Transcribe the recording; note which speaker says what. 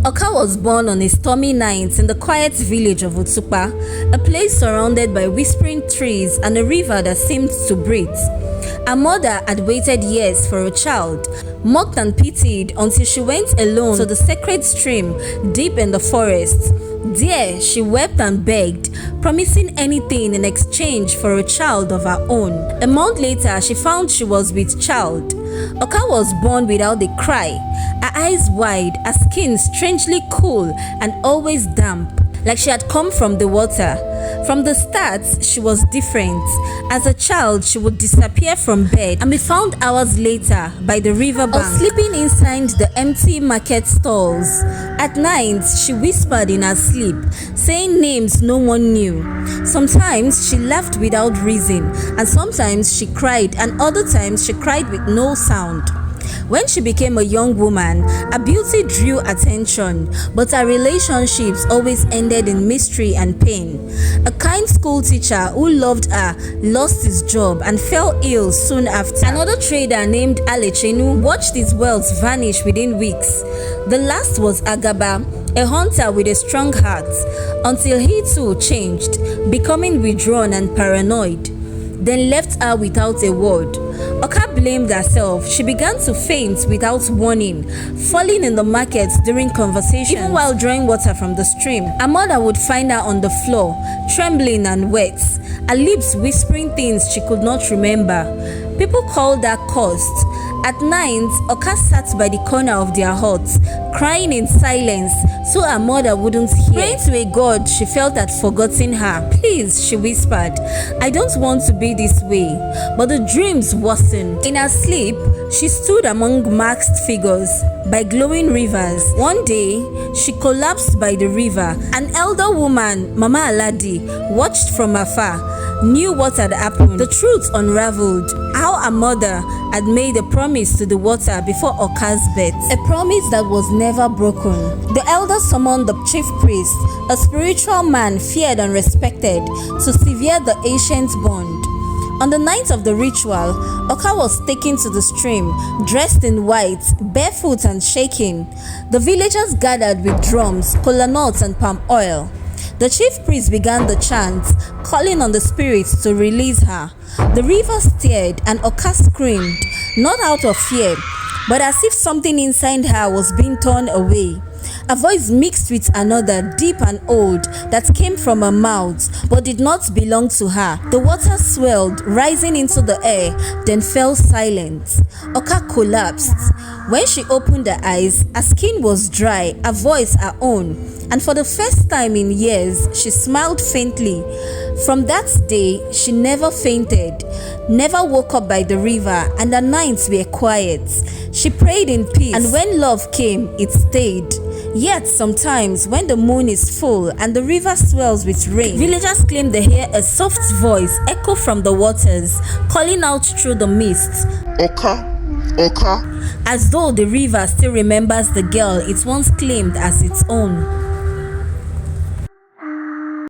Speaker 1: Oka was born on a stormy night in the quiet village of Otupa, a place surrounded by whispering trees and a river that seemed to breathe. Her mother had waited years for a child, mocked and pitied until she went alone to the sacred stream deep in the forest. There, she wept and begged, promising anything in exchange for a child of her own. A month later, she found she was with child. Oka was born without a cry, her eyes wide, her skin strangely cool and always damp, like she had come from the water. From the start, she was different. As a child, she would disappear from bed and be found hours later by the riverbank or sleeping inside the empty market stalls. At night, she whispered in her sleep, saying names no one knew. Sometimes she laughed without reason, and sometimes she cried, and other times she cried with no sound. When she became a young woman, her beauty drew attention, but her relationships always ended in mystery and pain. A kind school teacher who loved her lost his job and fell ill soon after. Another trader named Alechenu watched his wealth vanish within weeks. The last was Agaba, a hunter with a strong heart, until he too changed, becoming withdrawn and paranoid, then left her without a word. Oka blamed herself. She began to faint without warning, falling in the market during conversations, even while drawing water from the stream. Her mother would find her on the floor, trembling and wet, her lips whispering things she could not remember. People called her cursed. At night, Oka sat by the corner of their hut, crying in silence so her mother wouldn't hear. Praying to a god she felt had forgotten her. "Please," she whispered, "I don't want to be this way." But the dreams worsened. In her sleep, she stood among masked figures by glowing rivers. One day, she collapsed by the river. An elder woman, Mama Aladi, watched from afar, knew what had happened. The truth unraveled, how her mother had made a promise to the water before Oka's birth, a promise that was never broken. The elder summoned the chief priest, a spiritual man feared and respected, to sever the ancient bond. On the night of the ritual, Oka was taken to the stream, dressed in white, barefoot and shaking. The villagers gathered with drums, kola nuts and palm oil. The chief priest began the chant, calling on the spirits to release her. The river stirred and Oka screamed, not out of fear, but as if something inside her was being torn away. A voice mixed with another, deep and old, that came from her mouth but did not belong to her. The water swelled, rising into the air, then fell silent. Oka collapsed. When she opened her eyes, her skin was dry, her voice her own, and for the first time in years, she smiled faintly. From that day, she never fainted, never woke up by the river, and her nights were quiet. She prayed in peace, and when love came, it stayed. Yet sometimes, when the moon is full and the river swells with rain, villagers claim they hear a soft voice echo from the waters, calling out through the mist, "Oka, Oka," as though the river still remembers the girl it once claimed as its own.